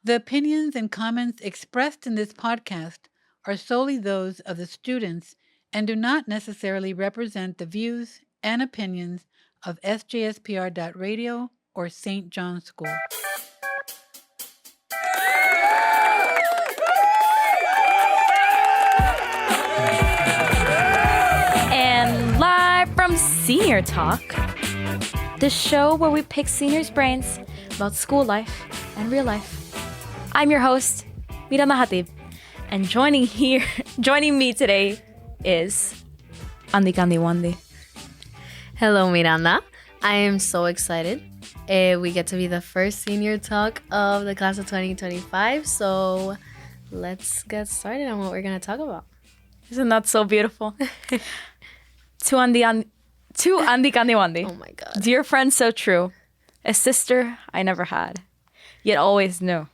The opinions and comments expressed in this podcast are solely those of the students and do not necessarily represent the views and opinions of sjspr.radio or St. John's School. And live from Senior Talk, the show where we pick seniors' brains about school life and real life. I'm your host, Miranda Jatib, and joining me today is Andy. Hello, Miranda. I am so excited. We get to be the first Senior Talk of the class of 2025, so let's get started on what we're going to talk about. Isn't that so beautiful? To Andy Kandiwandi. Oh my God. Dear friend so true, a sister I never had, yet always knew.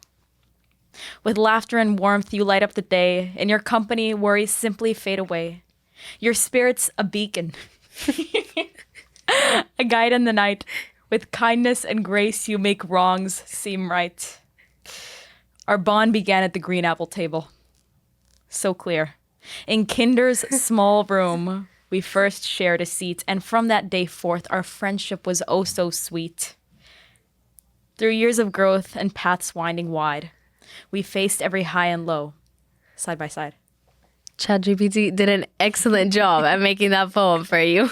With laughter and warmth you light up the day, in your company worries simply fade away. Your spirit's a beacon, a guide in the night. With kindness and grace you make wrongs seem right. Our bond began at the green apple table. So clear. In Kinder's small room, we first shared a seat, and from that day forth, our friendship was oh so sweet. Through years of growth and paths winding wide, we faced every high and low, side by side. ChatGPT did an excellent job at making that poem for you.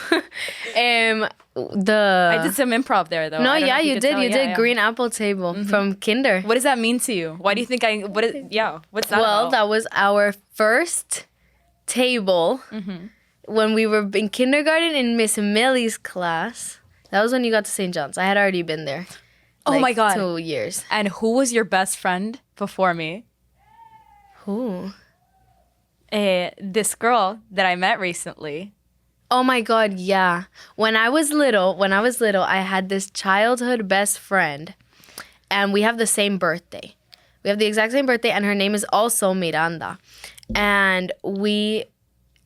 I did some improv there, though. No, yeah, you did. You did Green Apple Table from Kinder. What does that mean to you? Why do you think what's that Well, about? that was our first table when we were in kindergarten in Miss Millie's class. That was when you got to St. John's. I had already been there. Oh my God. 2 years. And who was your best friend before me? Who? This girl that I met recently. Oh my God, yeah. When I was little, I had this childhood best friend, and we have the same birthday. We have the exact same birthday, and her name is also Miranda. And we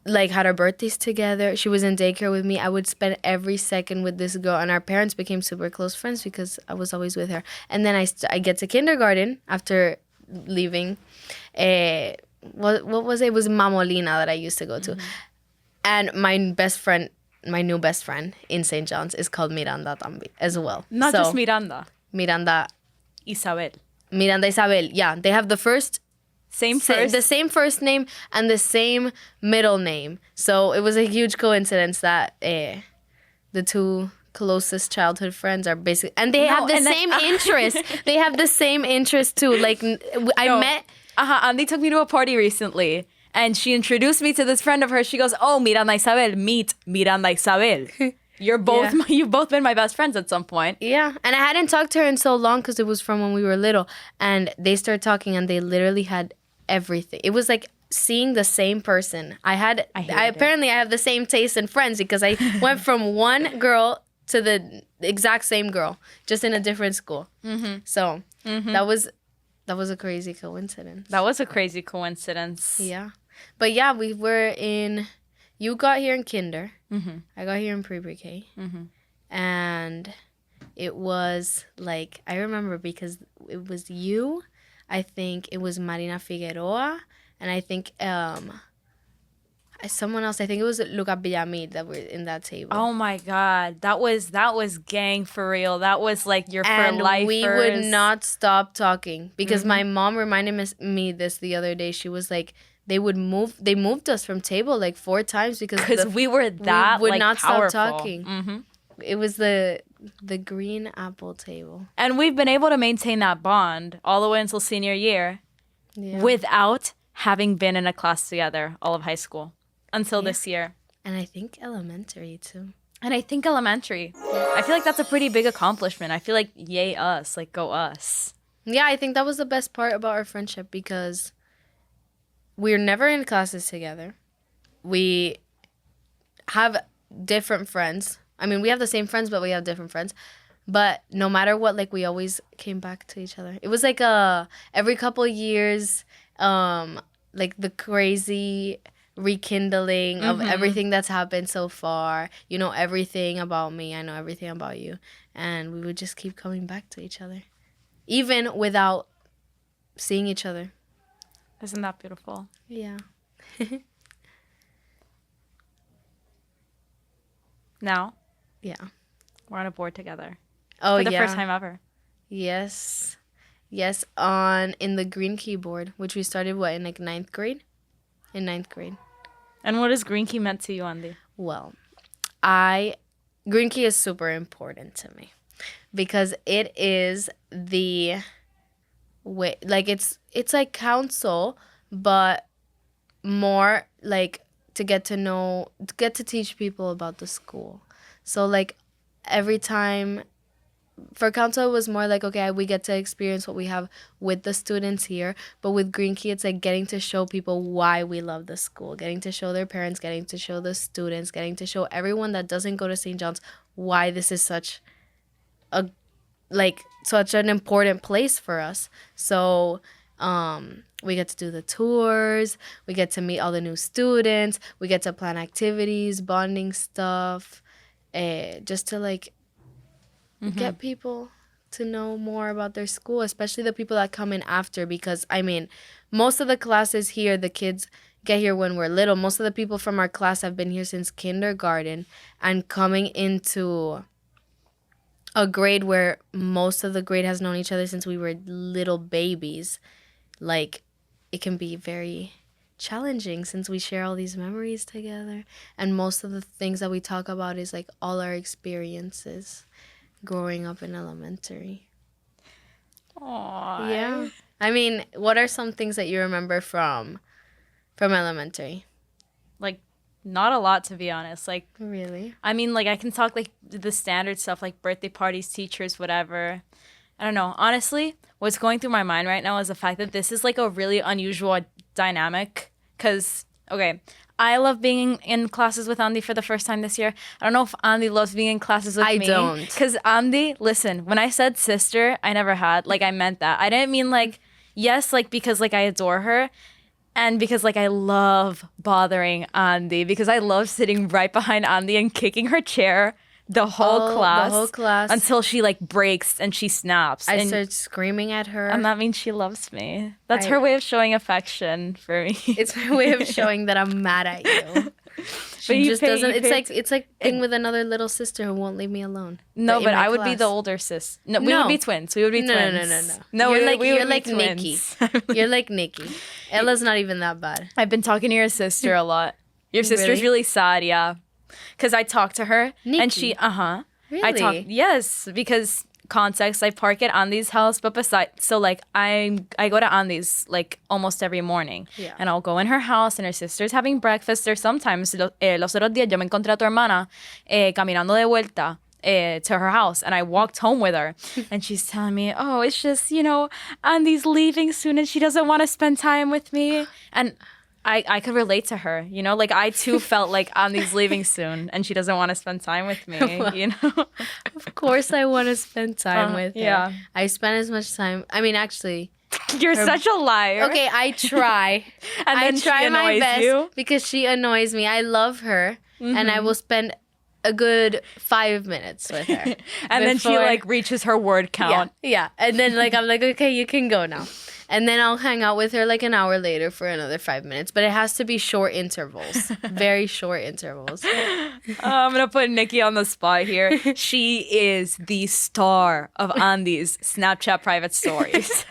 had our birthdays together. She was in daycare with me. I would spend every second with this girl, and our parents became super close friends because I was always with her. And then I get to kindergarten after leaving. What was it? It was Mamolina that I used to go to. And my new best friend in St. John's is called Miranda as well. Not just Miranda. Miranda Isabel. Yeah, they have the same first name and the same middle name. So it was a huge coincidence that the two closest childhood friends are basically, and they have the same interests. They have the same interests too. Andy took me to a party recently, and she introduced me to this friend of hers. She goes, "Oh, Miranda Isabel, meet Miranda Isabel." You've both been my best friends at some point. Yeah, and I hadn't talked to her in so long because it was from when we were little, and they started talking, and they literally had everything. It was like seeing the same person. I apparently have the same taste in friends because I went from one girl to the exact same girl, just in a different school. So that was a crazy coincidence. That was a crazy coincidence. Yeah. But yeah, you got here in kinder. I got here in pre-K. And it was I remember because it was you, I think it was Marina Figueroa, and I think someone else, I think it was Luca Villamil that were in that table. Oh my God. That was gang for real. That was your for lifers. And we would not stop talking because my mom reminded me this the other day. She was like, they moved us from table 4 times because we were that we would not powerful. Stop talking. It was the green apple table. And we've been able to maintain that bond all the way until senior year without having been in a class together all of high school until this year. And I think elementary too. I feel like that's a pretty big accomplishment. I feel like yay us, go us. Yeah, I think that was the best part about our friendship because we're never in classes together. We have different friends. I mean, we have the same friends, but we have different friends. But no matter what, we always came back to each other. It was every couple of years, the crazy rekindling of everything that's happened so far. You know everything about me. I know everything about you. And we would just keep coming back to each other. Even without seeing each other. Isn't that beautiful? Yeah. Now, Yeah. we're on a board together. Oh, For the yeah. first time ever. Yes. Yes, in the green keyboard, which we started, in like 9th grade? In 9th grade. And what has Green Key meant to you, Andy? Well, green key is super important to me because it is the way, like it's like counsel, but more like to get to teach people about the school. So like every time for council, it was more like, okay, we get to experience what we have with the students here. But with Green Key, it's like getting to show people why we love the school, getting to show their parents, getting to show the students, getting to show everyone that doesn't go to St. John's why this is such an important place for us. So we get to do the tours, we get to meet all the new students, we get to plan activities, bonding stuff, just to like get people to know more about their school, especially the people that come in after, because I mean, most of the classes here, the kids get here when we're little. Most of the people from our class have been here since kindergarten, and coming into a grade where most of the grade has known each other since we were little babies, like it can be very challenging since we share all these memories together, and most of the things that we talk about is like all our experiences growing up in elementary. Aww. Yeah. I mean, what are some things that you remember from elementary? Like, not a lot, to be honest. Like, Really? I mean, like, I can talk, like, the standard stuff, like birthday parties, teachers, whatever. I don't know. Honestly, what's going through my mind right now is the fact that this is, like, a really unusual dynamic. Because, okay, I love being in classes with Andy for the first time this year. I don't know if Andy loves being in classes with me. I don't. Because Andy, listen, when I said sister, I never had. Like, I meant that. I didn't mean, like, yes, like, because, like, I adore her. And because, like, I love bothering Andy. Because I love sitting right behind Andy and kicking her chair the whole class. Until she, like, breaks and she snaps. I and, start screaming at her. and that means she loves me. That's her way of showing affection for me. It's my way of showing that I'm mad at you. She just doesn't. It's like being with another little sister who won't leave me alone. No, in but my I would be class. the older sis. No, we would be twins. We would be No. twins. No, You're we would like be Nikki. twins. You're like Nikki. Ella's not even that bad. I've been talking to your sister a lot. Your sister's really sad, yeah. Because I talk to her Nikki? and she, Really? Yes, because context, I park at Andy's house, but so like I go to Andy's like almost every morning. Yeah. And I'll go in her house and her sister's having breakfast there sometimes. Los otros días yo me encontré a tu hermana caminando de vuelta to her house, and I walked home with her, and she's telling me, oh, it's just, Andy's leaving soon and she doesn't want to spend time with me. And I could relate to her, like I too felt like Andy's leaving soon and she doesn't want to spend time with me, Of course I want to spend time with her. Yeah. I spend as much time. I mean, actually. You're such a liar. Okay, I try. And then I try she my annoys best you? because she annoys me. I love her, and I will spend a good 5 minutes with her. And then she like reaches her word count. Yeah. And then like I'm like, okay, you can go now. And then I'll hang out with her like an hour later for another 5 minutes. But it has to be short intervals. Very short intervals. I'm going to put Nikki on the spot here. She is the star of Andy's Snapchat private stories.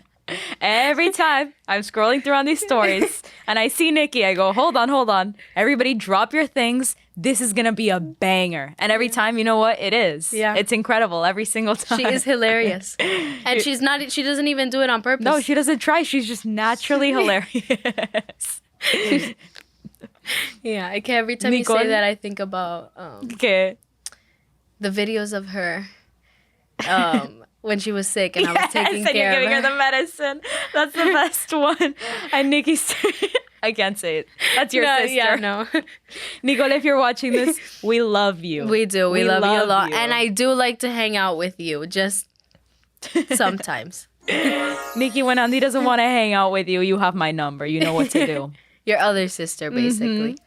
Every time I'm scrolling through Andy's stories and I see Nikki, I go, hold on. Everybody drop your things. This is going to be a banger. And every time, you know what? It is. Yeah. It's incredible every single time. She is hilarious. And she doesn't even do it on purpose. No, she doesn't try. She's just naturally hilarious. Yeah, okay, every time Nicole? you say that, I think about Okay. the videos of her when she was sick and I was taking and care you're giving of her the medicine. That's the best one. And Nikki's... I can't say it. That's your sister. Yeah, no. Nicole, if you're watching this, we love you. We do. We love you a lot. you. And I do like to hang out with you, just sometimes. Nikki, when Andy doesn't want to hang out with you, you have my number. You know what to do. Your other sister, basically.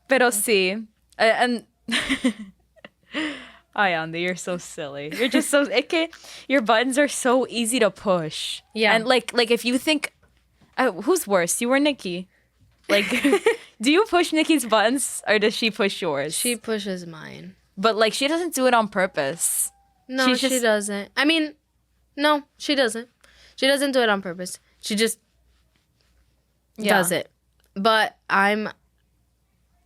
Pero sí. And Ay, Andy, you're so silly. You're just so... Your buttons are so easy to push. Yeah. And, like if you think... who's worse, you or Nikki? Like, do you push Nikki's buttons, or does she push yours? She pushes mine. But, like, she doesn't do it on purpose. No, she doesn't. I mean, no, she doesn't. She doesn't do it on purpose. She just does it. But I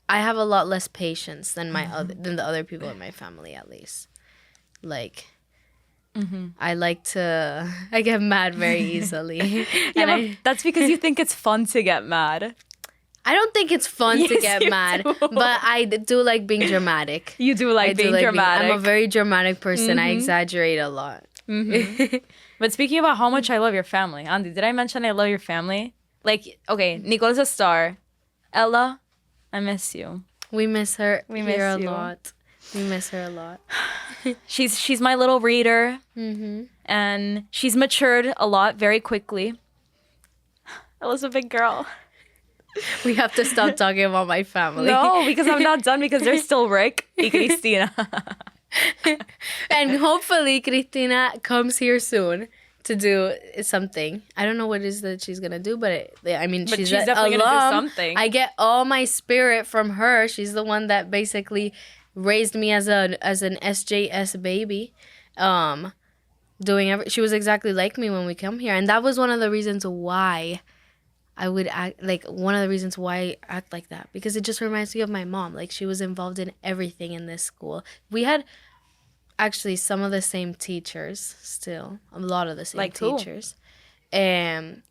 have a lot less patience than than the other people in my family, at least. Like, I get mad very easily. But that's because you think it's fun to get mad. I don't think it's fun to Yes, get you mad, do. but I do like being dramatic. You do like being dramatic. I'm a very dramatic person. I exaggerate a lot. But speaking about how much I love your family, Andy, did I mention I love your family? Like, okay, Nicola's a star. Ella, I miss you. We miss her miss a you. lot. We miss her a lot. She's my little reader, and she's matured a lot very quickly. Ella's a big girl. We have to stop talking about my family. No, because I'm not done, because there's still Rick y Cristina. And hopefully Cristina comes here soon to do something. I don't know what it is that she's going to do, but she's an definitely going to do alum. something. I get all my spirit from her. She's the one that basically raised me as an SJS baby. She was exactly like me when we come here. And that was one of the reasons why I would act why I act like that, because it just reminds me of my mom. Like, she was involved in everything in this school. We had actually some of the same teachers still, a lot of the same teachers. And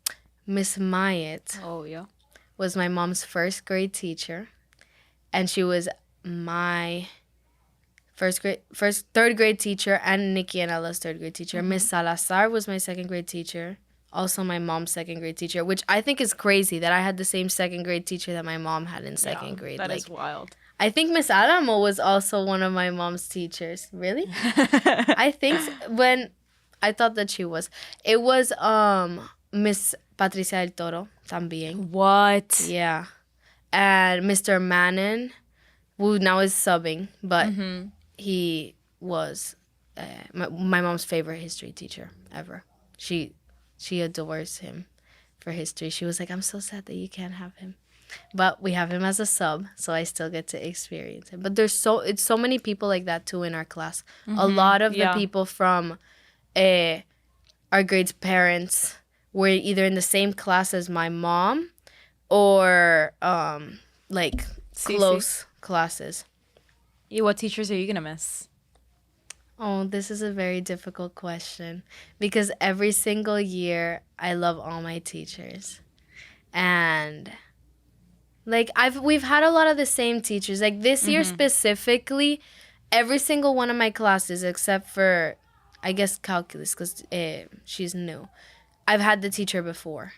Miss Mayet was my mom's first grade teacher, and she was my third grade teacher, and Nikki and Ella's third grade teacher. Miss Salazar was my second grade teacher. Also my mom's second grade teacher, which I think is crazy that I had the same second grade teacher that my mom had in second grade. That is wild. I think Miss Adamo was also one of my mom's teachers. Really? I think when I thought that she was. It was Miss Patricia del Toro también. What? Yeah. And Mr. Manon, who now is subbing, but he was my mom's favorite history teacher ever. She adores him for history. She was like, I'm so sad that you can't have him. But we have him as a sub, so I still get to experience him. But it's so many people like that, too, in our class. A lot of the people from our grade's parents were either in the same class as my mom or, close classes. What teachers are you going to miss? Oh, this is a very difficult question, because every single year I love all my teachers. And we've had a lot of the same teachers. Like this year specifically, every single one of my classes except for, I guess, calculus, because she's new. I've had the teacher before.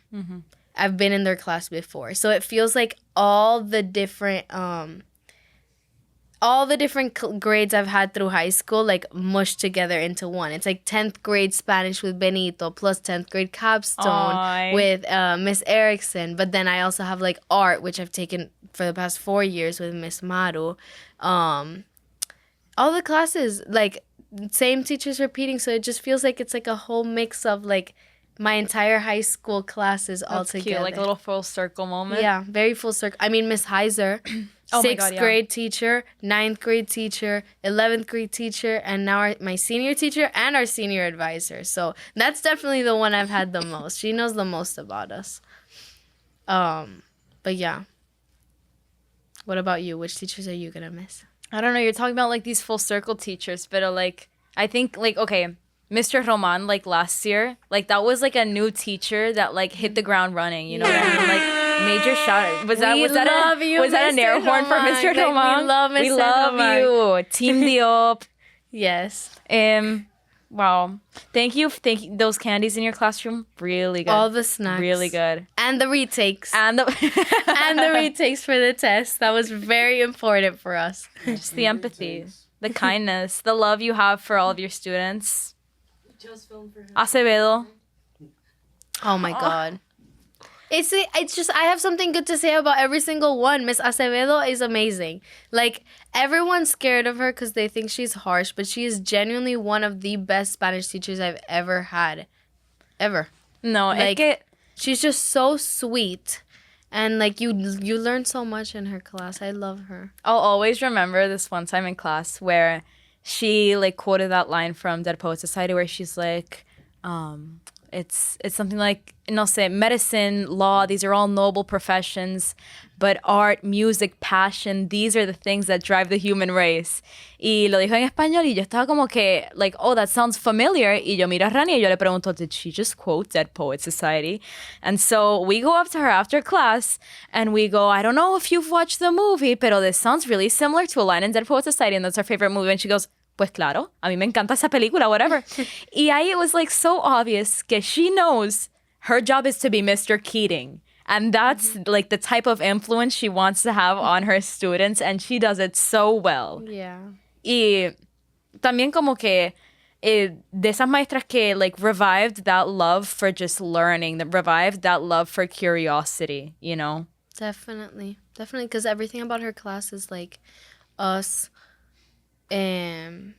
I've been in their class before. So it feels like all the different grades I've had through high school, mushed together into one. It's like 10th grade Spanish with Benito, plus 10th grade capstone with Miss Erickson. But then I also have, art, which I've taken for the past 4 years with Miss Maru. All the classes, same teachers repeating. So it just feels like it's, a whole mix of, my entire high school classes all together. Cute, a little full circle moment. Yeah, very full circle. I mean, Miss Heiser, sixth grade teacher, 9th grade teacher, 11th grade teacher, and now my senior teacher and our senior advisor. So that's definitely the one I've had the most. She knows the most about us. But yeah. What about you? Which teachers are you gonna miss? I don't know. You're talking about these full circle teachers, but I think okay. Mr. Roman, last year, that was a new teacher that hit the ground running, you know what I mean? Major shout out. Was that an air horn for Mr. Roman? We love Roman. You. Team Diop. Yes. Wow. Thank you. Those candies in your classroom, really good. All the snacks. Really good. And the retakes. And the retakes for the test. That was very important for us. Just the empathy, the kindness, the love you have for all of your students. Just filmed for him. Acevedo. Oh my God. It's just I have something good to say about every single one. Miss Acevedo is amazing. Like, everyone's scared of her because they think she's harsh, but she is genuinely one of the best Spanish teachers I've ever had. Ever. No, Like, es que she's just so sweet. And, like, you learn so much in her class. I love her. I'll always remember this one time in class where she like quoted that line from Dead Poets Society where she's like, it's something like, no sé, medicine, law, these are all noble professions, but art, music, passion, these are the things that drive the human race. Y lo dijo en español y yo estaba como que, like, oh, that sounds familiar. Y yo miro a Rani y yo le pregunto, did she just quote Dead Poets Society? And so we go up to her after class and we go, I don't know if you've watched the movie, pero this sounds really similar to a line in Dead Poets Society, and that's our favorite movie. And she goes, pues claro, a mí me encanta esa película, whatever. Y ahí it was like so obvious que she knows her job is to be Mr. Keating. And that's like the type of influence she wants to have on her students, and she does it so well. Yeah. Y también como que de esas maestras que like revived that love for just learning, that revived that love for curiosity, you know? Definitely. Definitely, because everything about her class is like us. Like,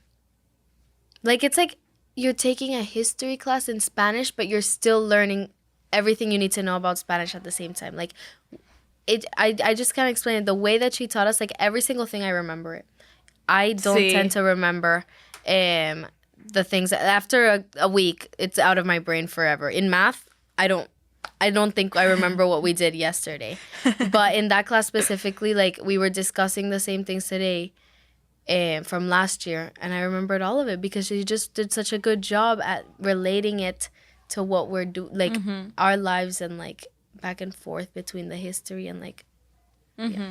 it's like you're taking a history class in Spanish, but you're still learning everything you need to know about Spanish at the same time. Like, I just can't explain it. The way that she taught us, like, every single thing, I remember it. I don't tend to remember the things. After a week, it's out of my brain forever. In math, I don't think I remember what we did yesterday. But in that class specifically, like, we were discussing the same things today from last year, and I remembered all of it because she just did such a good job at relating it to what we're doing, like, our lives, and like back and forth between the history and like yeah.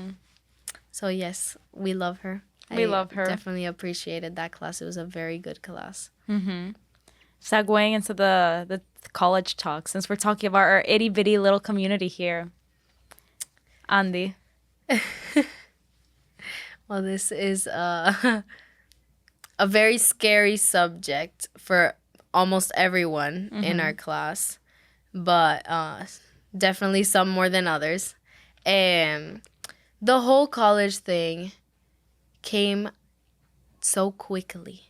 So yes, we love her. We love her. Definitely appreciated that class. It was a very good class. Segueing into the college talk, since we're talking about our itty bitty little community here. Andy. Well, this is a very scary subject for almost everyone in our class, but definitely some more than others. And the whole college thing came so quickly.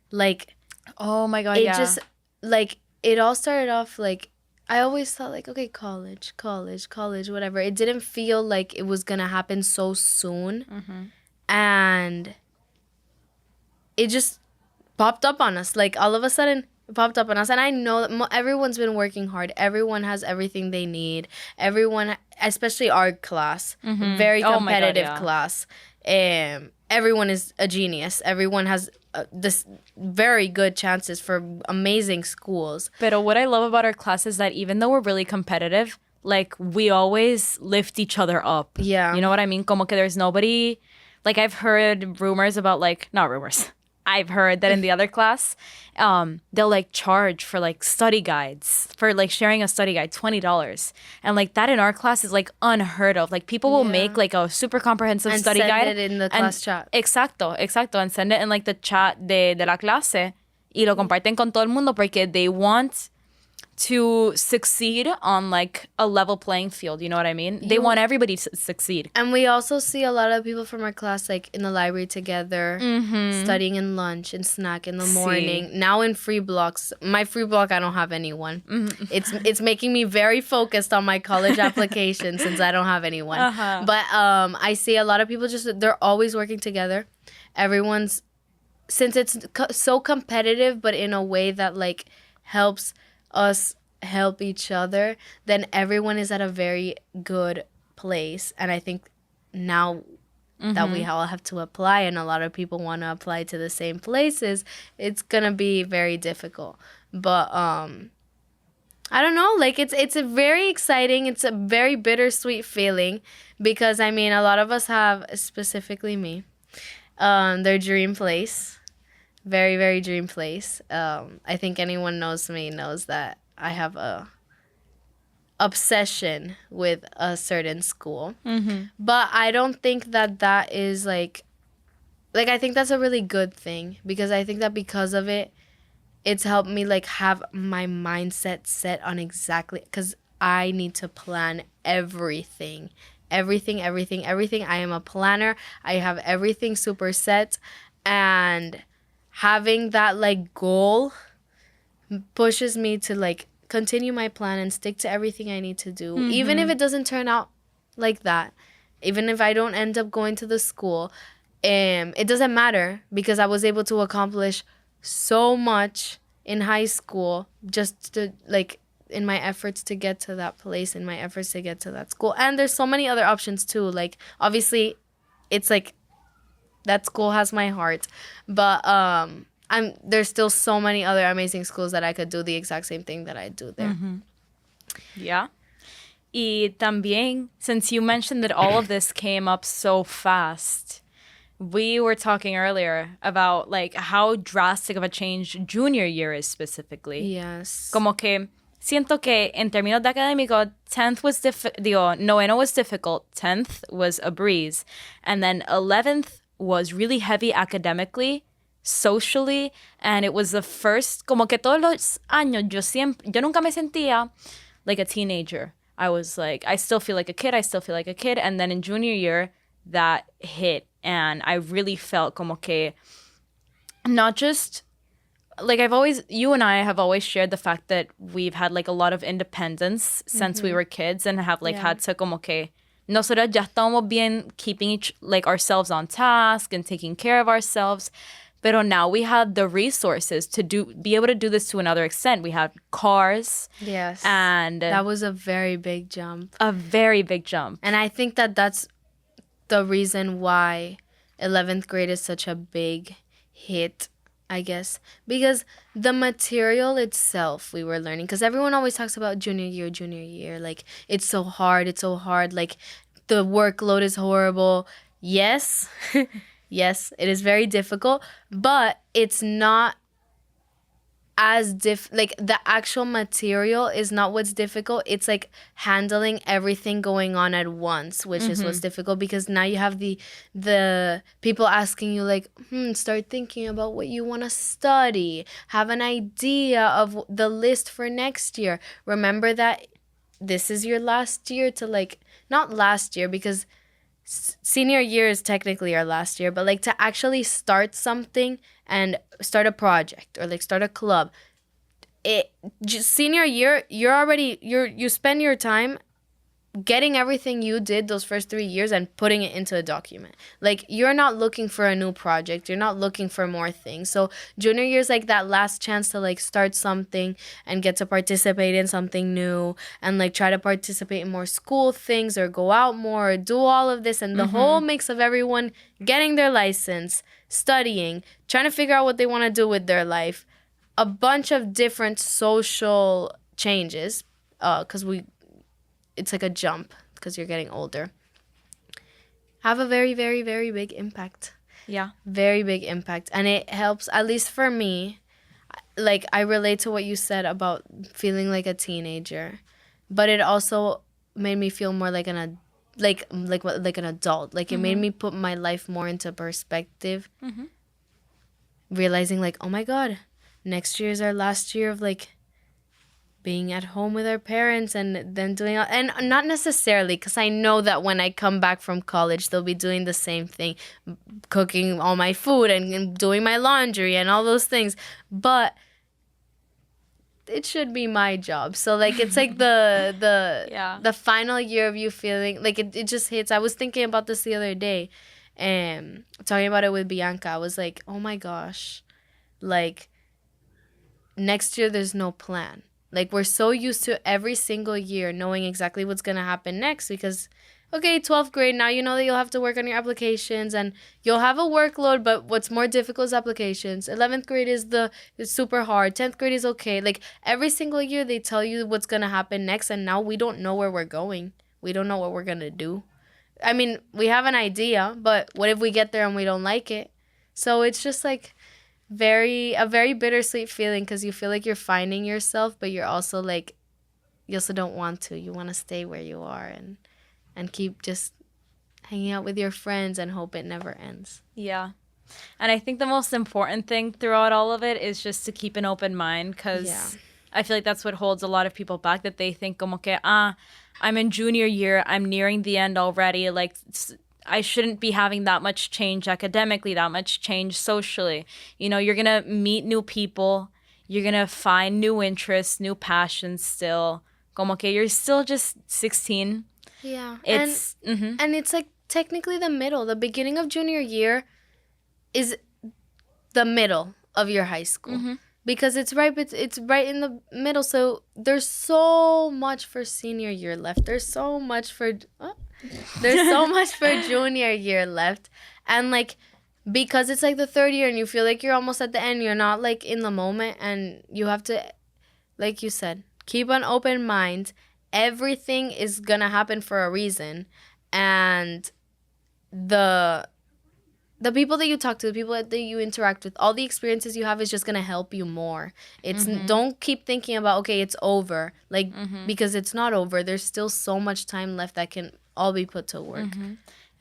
Like, Oh my God, it yeah. just, like, it all started off, like, I always thought, like, okay, college, whatever. It didn't feel like it was going to happen so soon. And it just popped up on us. Like, all of a sudden, it popped up on us. And I know that everyone's been working hard. Everyone has everything they need. Everyone, especially our class, very competitive class. Everyone is a genius. Everyone has this very good chances for amazing schools. But what I love about our class is that even though we're really competitive, like, we always lift each other up. Yeah. You know what I mean? Como que there's nobody... Like, I've heard rumors about, like... Not rumors. I've heard that in the other class, they'll, like, charge for, like, study guides. For, like, sharing a study guide, $20. And, like, that in our class is, like, unheard of. Like, people will make, like, a super comprehensive And study send guide. it in the class chat. Exacto. And send it in, like, the chat de la clase. Y lo comparten con todo el mundo porque they want to succeed on, like, a level playing field. You know what I mean? They want everybody to succeed. And we also see a lot of people from our class, like, in the library together, studying in lunch and snack in the morning. Now in free blocks. My free block, I don't have anyone. It's making me very focused on my college application since I don't have anyone. But I see a lot of people they're always working together. Everyone's, since it's so competitive, but in a way that, like, helps us help each other, then everyone is at a very good place. And I think now that we all have to apply, and a lot of people want to apply to the same places, it's gonna be very difficult. But I don't know, like, it's a very exciting, it's a very bittersweet feeling, because I mean, a lot of us have, specifically me, their dream place. Very, very dream place. I think anyone knows me knows that I have a obsession with a certain school. But I don't think that is, like, I think that's a really good thing, because I think that because of it, it's helped me, like, have my mindset set on exactly, because I need to plan everything. Everything. I am a planner. I have everything super set. And having that, like, goal pushes me to, like, continue my plan and stick to everything I need to do. Even if it doesn't turn out like that. Even if I don't end up going to the school. It doesn't matter because I was able to accomplish so much in high school just to, like, in my efforts to get to that place, in my efforts to get to that school. And there's so many other options too. Like, obviously, it's like that school has my heart. But there's still so many other amazing schools that I could do the exact same thing that I do there. Yeah. Y también, since you mentioned that all of this came up so fast, we were talking earlier about, like, how drastic of a change junior year is specifically. Yes. Como que siento que en términos de académico, 10th was noveno was difficult, 10th was a breeze, and then 11th was really heavy academically, socially, and it was the first, como que todos los años yo nunca me sentía like a teenager. I was like, I still feel like a kid, and then in junior year, that hit, and I really felt como que not just, like, you and I have always shared the fact that we've had, like, a lot of independence since we were kids and have, like, had to como que nosotros ya estamos bien keeping ourselves on task and taking care of ourselves. Pero now we have the resources to be able to do this to another extent. We have cars. Yes. And that was a very big jump. A very big jump. And I think that that's the reason why 11th grade is such a big hit, I guess. Because the material itself we were learning. Because everyone always talks about junior year. Like, it's so hard. Like, the workload is horrible. Yes. Yes, it is very difficult, but it's not as like, the actual material is not what's difficult. It's like handling everything going on at once, which is what's difficult, because now you have the people asking you, like, start thinking about what you want to study, have an idea of the list for next year. Remember that this is your last year to, like, not last year, because senior year is technically our last year, but, like, to actually start something and start a project or, like, start a club. Senior year, you spend your time getting everything you did those first 3 years and putting it into a document. Like, you're not looking for a new project. You're not looking for more things. So junior year is, like, that last chance to, like, start something and get to participate in something new and, like, try to participate in more school things or go out more or do all of this. And the whole mix of everyone getting their license, studying, trying to figure out what they want to do with their life. A bunch of different social changes, because it's like a jump because you're getting older, have a very, very, very big impact. Yeah. Very big impact. And it helps, at least for me, like, I relate to what you said about feeling like a teenager, but it also made me feel more like an adult. Like, it made me put my life more into perspective, realizing, like, oh my God, next year is our last year of, like, being at home with our parents and then doing, and not necessarily, because I know that when I come back from college, they'll be doing the same thing, cooking all my food and doing my laundry and all those things. But it should be my job. So, like, it's like the final year of you feeling like it just hits. I was thinking about this the other day and talking about it with Bianca. I was like, oh my gosh, like, next year there's no plan. Like, we're so used to every single year knowing exactly what's going to happen next because, okay, 12th grade, now you know that you'll have to work on your applications and you'll have a workload, but what's more difficult is applications. 11th grade is super hard. 10th grade is okay. Like, every single year they tell you what's going to happen next, and now we don't know where we're going. We don't know what we're going to do. I mean, we have an idea, but what if we get there and we don't like it? So it's just, like, a very bittersweet feeling because you feel like you're finding yourself, but you're also like, you also don't want to. You want to stay where you are and keep just hanging out with your friends and hope it never ends. Yeah. And I think the most important thing throughout all of it is just to keep an open mind because I feel like that's what holds a lot of people back, that they think como que, I'm in junior year, I'm nearing the end already, like I shouldn't be having that much change academically, that much change socially. You know, you're going to meet new people, you're going to find new interests, new passions still. Como que you're still just 16. Yeah. It's and it's like technically the middle. The beginning of junior year is the middle of your high school. Because it's right in the middle. So there's so much for senior year left. There's so much for junior year left. And like, because it's like the third year and you feel like you're almost at the end, you're not like in the moment, and you have to, like you said, keep an open mind. Everything is gonna happen for a reason. And the people that you talk to, the people that you interact with, all the experiences you have is just going to help you more. It's don't keep thinking about, okay, it's over. Like, because it's not over. There's still so much time left that can all be put to work.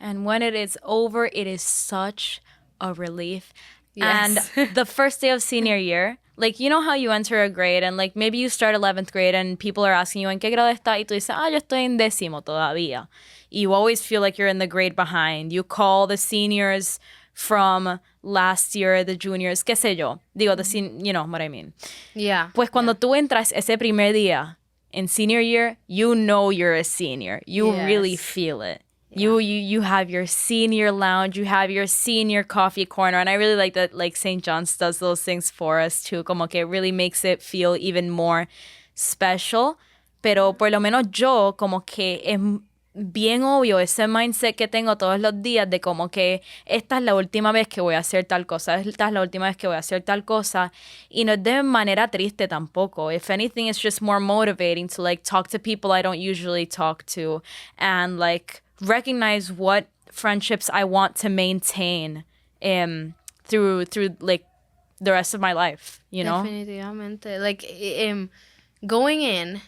And when it is over, it is such a relief. Yes. And the first day of senior year, like, you know how you enter a grade and like maybe you start 11th grade and people are asking you, ¿en qué grado estás? Y tú dices, yo estoy en 10º todavía. You always feel like you're in the grade behind. You call the seniors from last year, the juniors, qué sé yo. Digo, you know what I mean. Yeah. Pues cuando tú entras ese primer día in senior year, you know you're a senior. You really feel it. Yeah. You have your senior lounge, you have your senior coffee corner, and I really like that, like, St. John's does those things for us too, como que it really makes it feel even more special. Pero por lo menos yo, como que es bien obvio ese mindset que tengo todos los días de como que esta es la última vez que voy a hacer tal cosa, esta es la última vez que voy a hacer tal cosa, y no es de manera triste tampoco. If anything, it's just more motivating to like talk to people I don't usually talk to, and like recognize what friendships I want to maintain through like the rest of my life, you know? Definitivamente. Like going in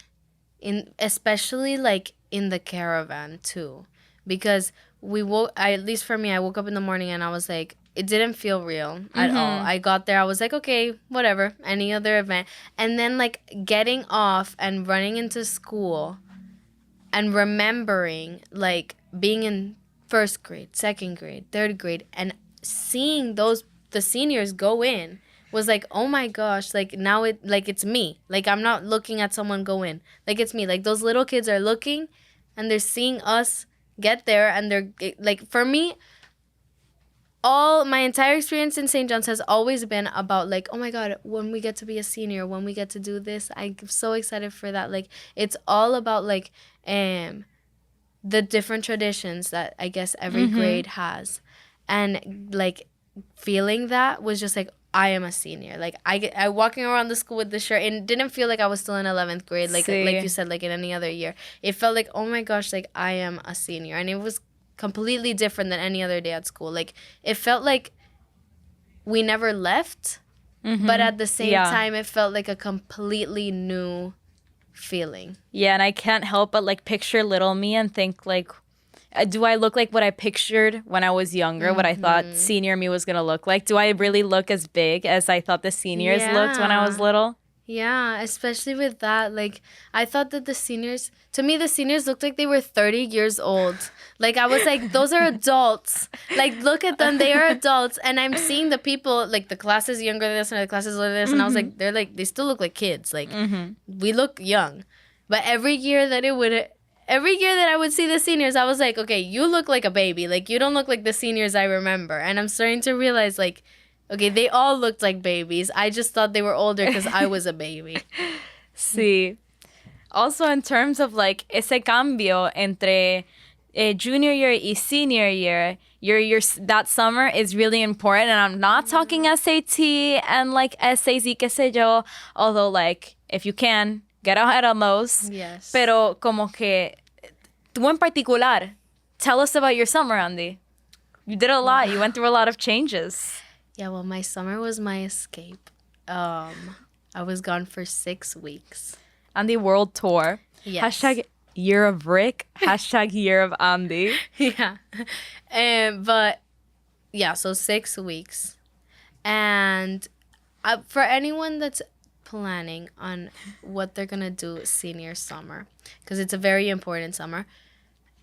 especially like in the caravan too, because at least for me, I woke up in the morning and I was like, it didn't feel real at all. I got there, I was like, okay, whatever, any other event. And then like getting off and running into school and remembering like being in first grade, second grade, third grade, and seeing the seniors go in was like, oh my gosh, like now it's me. Like I'm not looking at someone go in. Like it's me. Like those little kids are looking and they're seeing us get there, and they're like, for me, all my entire experience in St. John's has always been about like, oh my God, when we get to be a senior, when we get to do this, I'm so excited for that. Like it's all about like the different traditions that I guess every grade has, and like feeling that was just like, I am a senior. Like I walking around the school with the shirt, and it didn't feel like I was still in 11th grade, like you said, like in any other year. It felt like, oh my gosh, like I am a senior, and it was completely different than any other day at school. Like it felt like we never left, but at the same time, it felt like a completely new feeling. Yeah, and I can't help but like picture little me and think like, do I look like what I pictured when I was younger, what I thought senior me was going to look like? Do I really look as big as I thought the seniors looked when I was little? Yeah, especially with that. Like, I thought that to me, the seniors looked like they were 30 years old. Like, I was like, those are adults. Like, look at them. They are adults. And I'm seeing the people, like, the class is younger than this and the class is older than this. And I was like, they still look like kids. Like, we look young. But every year that I would see the seniors, I was like, okay, you look like a baby. Like, you don't look like the seniors I remember. And I'm starting to realize, like, okay, they all looked like babies. I just thought they were older because I was a baby. Sí. Also, in terms of, like, ese cambio entre junior year y senior year, your that summer is really important. And I'm not talking SAT and, like, essays y qué sé yo. Although, like, if you can, get ahead on those. Yes. Pero como que, tú en particular, tell us about your summer, Andy. You did a lot. You went through a lot of changes. Yeah, well, my summer was my escape. I was gone for 6 weeks. Andy World Tour. Yes. Hashtag Year of Rick. Hashtag Year of Andy. Yeah. But, yeah, so 6 weeks. And for anyone that's planning on what they're gonna do senior summer, because it's a very important summer,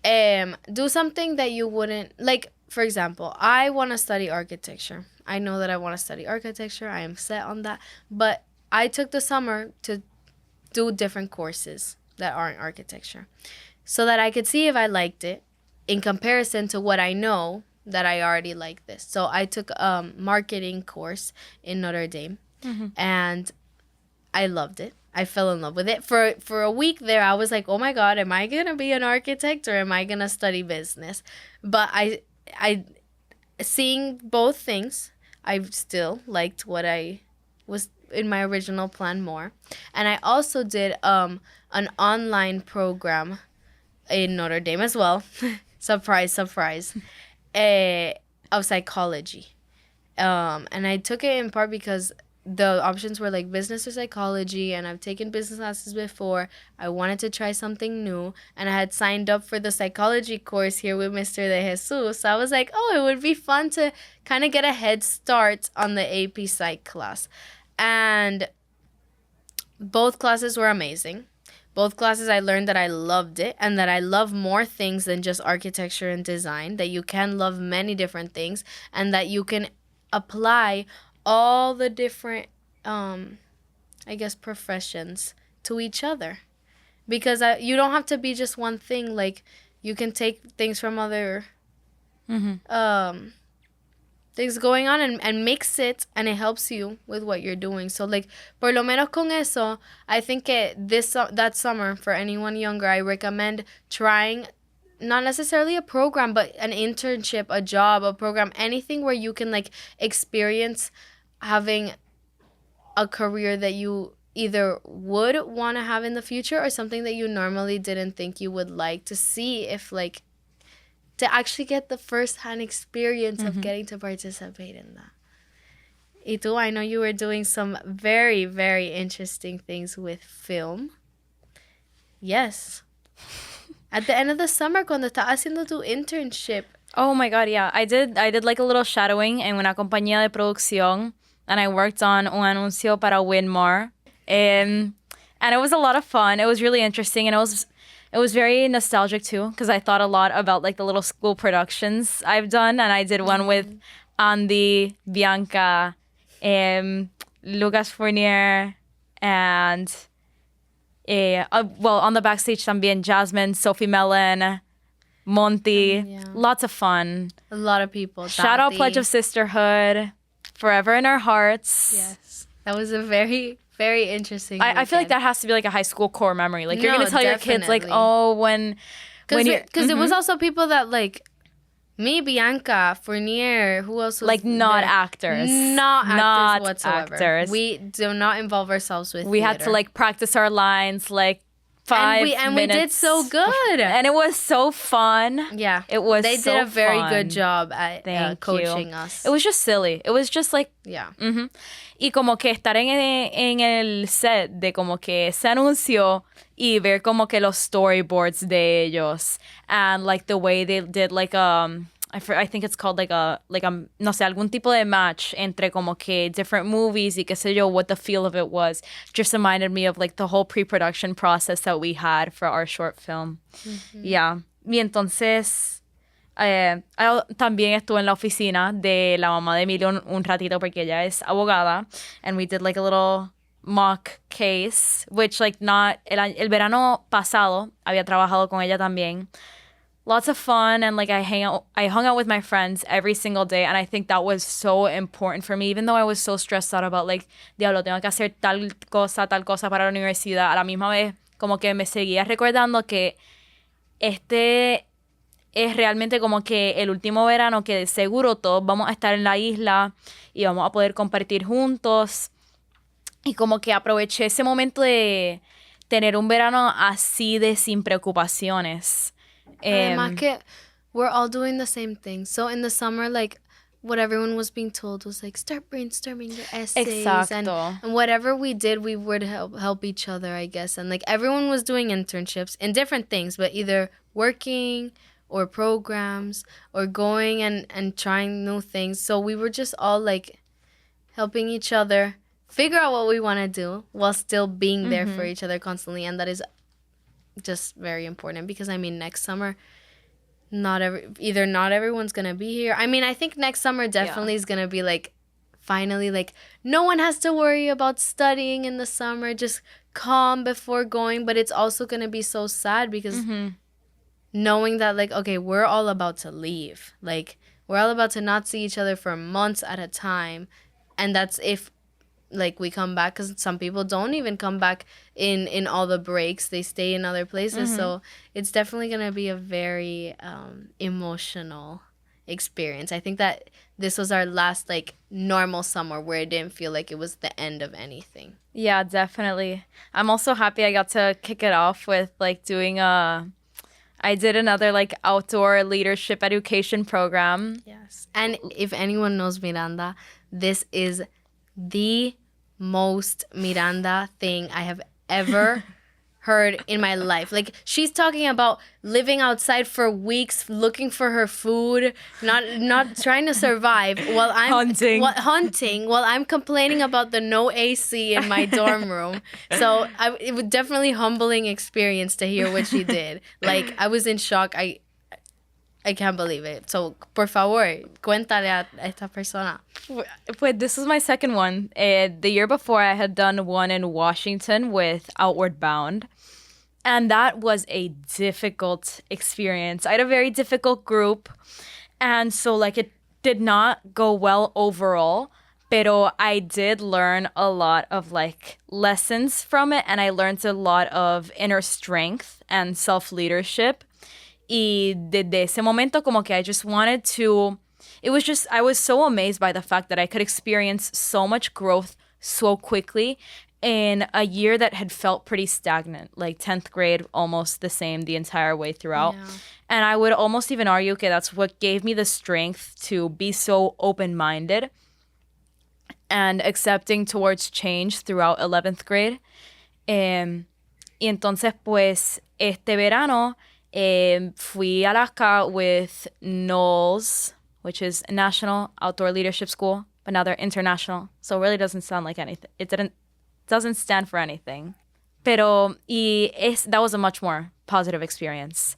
do something that you wouldn't like. For example, I want to study architecture. I know that I want to study architecture. I am set on that. But I took the summer to do different courses that aren't architecture, so that I could see if I liked it in comparison to what I know that I already like this. So I took a marketing course in Notre Dame, and I loved it. I fell in love with it. For a week there, I was like, oh my God, am I going to be an architect or am I going to study business? But I seeing both things, I still liked what I was in my original plan more. And I also did an online program in Notre Dame as well. Surprise, surprise. Of psychology. And I took it in part because the options were like business or psychology, and I've taken business classes before. I wanted to try something new, and I had signed up for the psychology course here with Mr. De Jesus. So I was like, oh, it would be fun to kind of get a head start on the AP Psych class. And both classes were amazing. Both classes, I learned that I loved it, and that I love more things than just architecture and design, that you can love many different things, and that you can apply all the different, professions to each other. Because you don't have to be just one thing. Like, you can take things from other things going on and mix it, and it helps you with what you're doing. So, like, por lo menos con eso, I think that summer, for anyone younger, I recommend trying not necessarily a program, but an internship, a job, a program, anything where you can, like, experience having a career that you either would want to have in the future or something that you normally didn't think you would like, to see if, like, to actually get the first-hand experience of getting to participate in that. Y tú, I know you were doing some very, very interesting things with film. Yes. At the end of the summer, cuando estás haciendo tu internship. Oh my God, yeah. I did like a little shadowing en una compañía de producción, and I worked on un anuncio para Winmar. And it was a lot of fun. It was really interesting, and it was very nostalgic too, because I thought a lot about, like, the little school productions I've done, and I did one with Andy, Bianca, Lucas Fournier, and on the backstage también Jasmine, Sophie Mellon, Monty. Lots of fun. A lot of people. Shout out Pledge of Sisterhood, forever in our hearts. Yes. That was a very, very interesting I feel like that has to be like a high school core memory. Like, you're going to tell your kids, like, oh, when you... Because it was also people that, like, me, Bianca, Fournier, who else was like, not there? actors. Not actors whatsoever. Actors. We do not involve ourselves with We theater. had to, like, practice our lines, like, 5 minutes. And we did so good. And it was so fun. Yeah. It was They so did a very fun. good job at coaching you. us. It was just silly. It was just, like... Yeah. Y como que estar en el set de como que ese anuncio y ver como que los storyboards de ellos, and, like, the way they did, like, I think it's called like a no sé, algún tipo de match entre como que different movies y qué sé yo, what the feel of it was, just reminded me of, like, the whole pre-production process that we had for our short film. Yeah. Y entonces también estuve en la oficina de la mamá de Emilio un ratito, porque ella es abogada, and we did, like, a little mock case, which, like, not el verano pasado había trabajado con ella también. Lots of fun, and, like, I hung out with my friends every single day, and I think that was so important for me, even though I was so stressed out about, like, diablo, tengo que hacer tal cosa para la universidad. A la misma vez, como que me seguía recordando que este es realmente como que el último verano que de seguro todos vamos a estar en la isla y vamos a poder compartir juntos. Y como que aproveché ese momento de tener un verano así de sin preocupaciones. Además que we're all doing the same thing. So in the summer, like, what everyone was being told was, like, start brainstorming your essays. Exacto. And whatever we did, we would help each other, I guess. And, like, everyone was doing internships in different things, but either working or programs or going and trying new things. So we were just all, like, helping each other figure out what we want to do while still being there for each other constantly. And that is just very important because, I mean, next summer, not everyone's going to be here. I mean, I think next summer definitely is going to be like, finally, like, no one has to worry about studying in the summer, just calm before going. But it's also going to be so sad because knowing that, like, okay, we're all about to leave. Like, we're all about to not see each other for months at a time. And that's if, like, we come back, because some people don't even come back in all the breaks. They stay in other places. So it's definitely going to be a very emotional experience. I think that this was our last, like, normal summer where it didn't feel like it was the end of anything. Yeah, definitely. I'm also happy I got to kick it off with, like, doing I did another, like, outdoor leadership education program. Yes. And if anyone knows Miranda, this is the most Miranda thing I have ever heard in my life. Like, she's talking about living outside for weeks, looking for her food, not trying to survive while I'm hunting while I'm complaining about the no AC in my dorm room. So it was definitely humbling experience to hear what she did. Like, I was in shock. I can't believe it. So, por favor, cuéntale a esta persona. But this was my second one. The year before, I had done one in Washington with Outward Bound. And that was a difficult experience. I had a very difficult group. And so, like, it did not go well overall. Pero I did learn a lot of, like, lessons from it. And I learned a lot of inner strength and self-leadership. Y desde ese momento, como que I just wanted to, I was so amazed by the fact that I could experience so much growth so quickly in a year that had felt pretty stagnant, like 10th grade, almost the same the entire way throughout. Yeah. And I would almost even argue that that's what gave me the strength to be so open-minded and accepting towards change throughout 11th grade. Y entonces, pues, este verano, fui a Alaska with NOLS, which is National Outdoor Leadership School, but now they're international, so it really doesn't sound like anything. It doesn't stand for anything. Pero that was a much more positive experience,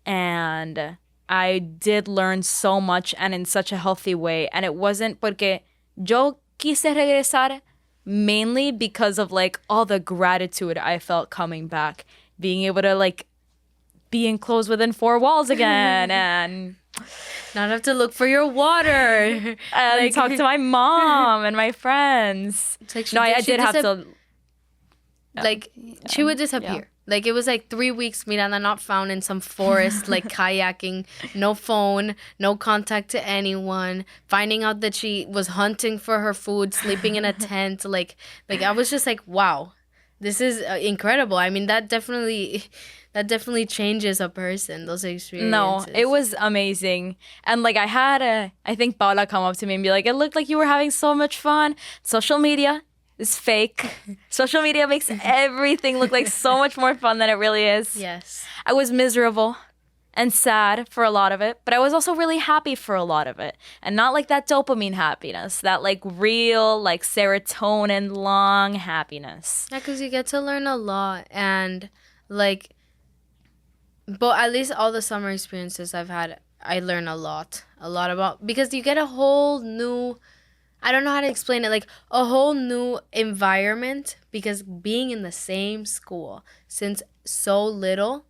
and I did learn so much and in such a healthy way. And it wasn't porque yo quise regresar, mainly because of, like, all the gratitude I felt coming back, being able to, like, be enclosed within 4 walls again and not have to look for your water and like, talk to my mom and my friends. Like I did have to. Like, she would disappear. Yeah. Like, it was like 3 weeks, Miranda not found in some forest, like kayaking, no phone, no contact to anyone, finding out that she was hunting for her food, sleeping in a tent. Like I was just like, wow, this is incredible. I mean, that definitely changes a person, those experiences. No, it was amazing. And, like, I had I think Paula come up to me and be like, it looked like you were having so much fun. Social media is fake. Social media makes everything look like so much more fun than it really is. Yes. I was miserable and sad for a lot of it, but I was also really happy for a lot of it. And not like that dopamine happiness, that, like, real, like, serotonin long happiness. Yeah, because you get to learn a lot. And, like, but at least all the summer experiences I've had, I learn a lot about, because you get a whole new, I don't know how to explain it, like a whole new environment, because being in the same school since so little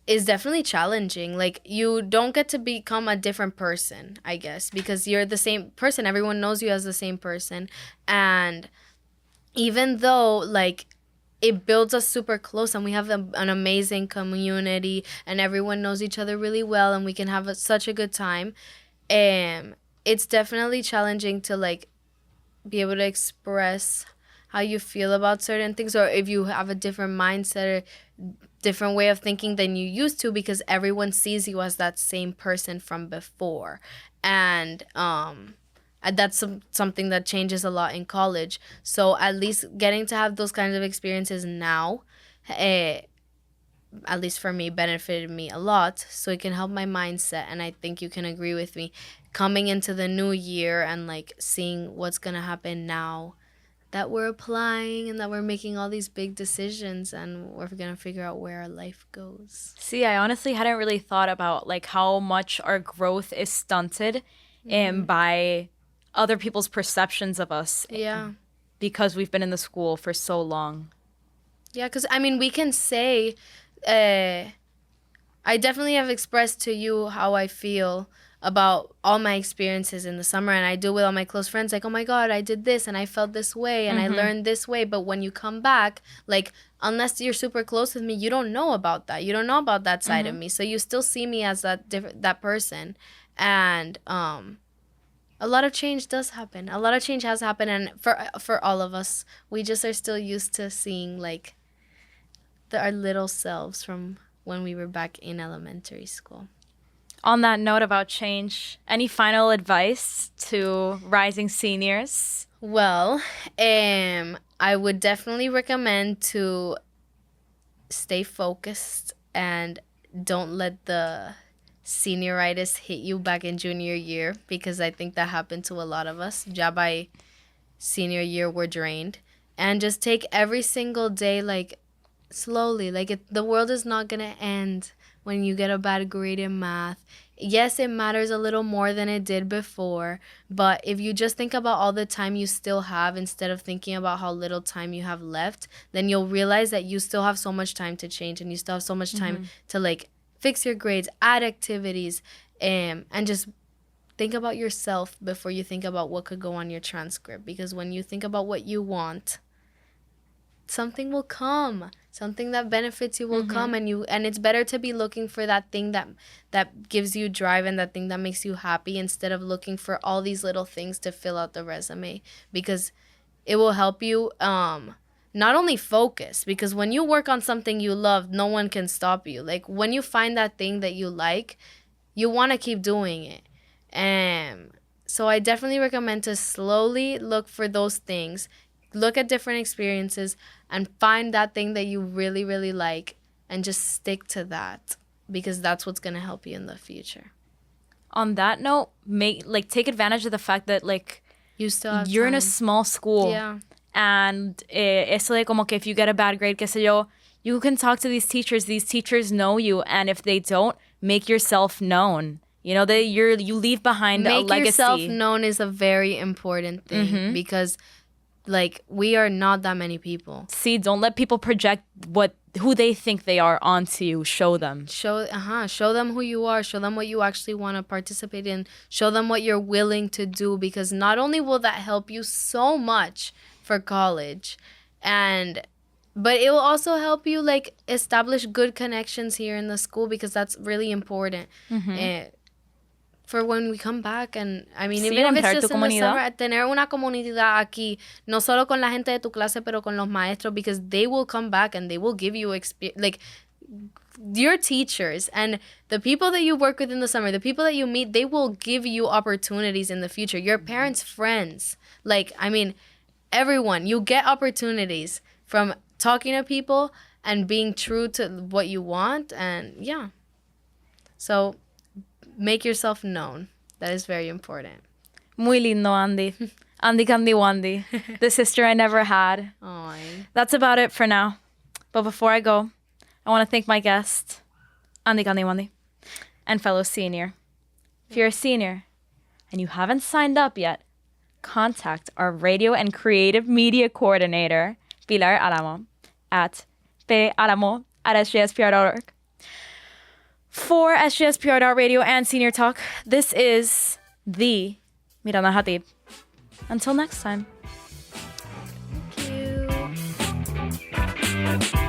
is definitely challenging. Like, you don't get to become a different person, I guess, because you're the same person. Everyone knows you as the same person. And even though, like, it builds us super close and we have an amazing community and everyone knows each other really well and we can have such a good time, it's definitely challenging to, like, be able to express how you feel about certain things, or if you have a different mindset or different way of thinking than you used to, because everyone sees you as that same person from before. And that's something that changes a lot in college. So at least getting to have those kinds of experiences now, at least for me, benefited me a lot. So it can help my mindset, and I think you can agree with me. coming into the new year and like seeing what's gonna happen now that we're applying and that we're making all these big decisions and we're gonna figure out where our life goes. See, I honestly hadn't really thought about like how much our growth is stunted by other people's perceptions of us. Yeah. Because we've been in the school for so long. Yeah, because I mean, we can say, I definitely have expressed to you how I feel about all my experiences in the summer, and I do with all my close friends, like, oh my God, I did this and I felt this way and I learned this way. But when you come back, like, unless you're super close with me, you don't know about that. You don't know about that side of me. So you still see me as that person. And a lot of change does happen. A lot of change has happened, and for all of us, we just are still used to seeing like our little selves from when we were back in elementary school. On that note about change, any final advice to rising seniors? Well, I would definitely recommend to stay focused and don't let the senioritis hit you back in junior year, because I think that happened to a lot of us. Ya by senior year, we're drained. And just take every single day, like, slowly. Like, the world is not going to end when you get a bad grade in math. Yes, it matters a little more than it did before, but if you just think about all the time you still have instead of thinking about how little time you have left, then you'll realize that you still have so much time to change, and you still have so much time to, like, fix your grades, add activities, and just think about yourself before you think about what could go on your transcript. Because when you think about what you want, something will come. Something that benefits you will come, and it's better to be looking for that thing that gives you drive and that thing that makes you happy, instead of looking for all these little things to fill out the resume, because it will help you not only focus, because when you work on something you love, no one can stop you. Like, when you find that thing that you like, you want to keep doing it. So I definitely recommend to slowly look for those things, look at different experiences, and find that thing that you really, really like, and just stick to that, because that's what's going to help you in the future. On that note, take advantage of the fact that, like, you still have you're time. in a small school. Yeah. And eso de como que if you get a bad grade, qué sé yo, you can talk to these teachers. These teachers know you. And if they don't, make yourself known. You know, you leave behind a legacy. Make yourself known is a very important thing, because, like, we are not that many people. See, don't let people project who they think they are onto you. Show them. Show them who you are. Show them what you actually want to participate in. Show them what you're willing to do, because not only will that help you so much for college, but it will also help you, like, establish good connections here in the school, because that's really important. For when we come back. And I mean, even if it's just in the summer, tener una comunidad aquí, no solo con la gente de tu clase, pero con los maestros, because they will come back and they will give you like, your teachers and the people that you work with in the summer, the people that you meet, they will give you opportunities in the future. Your parents' friends, like, I mean, everyone, you get opportunities from talking to people and being true to what you want. And yeah, so make yourself known. That is very important. Muy lindo, Andy. Andy Candy Wandy, the sister I never had. Aww. That's about it for now. But before I go, I want to thank my guest, Andy Candy Wandy, and fellow senior. If you're a senior and you haven't signed up yet, contact our radio and creative media coordinator, Pilar Alamo, at palamo@sjspr.org. For sjspr.radio and Senior Talk, this is the Miranda Jatib. Until next time. Thank you.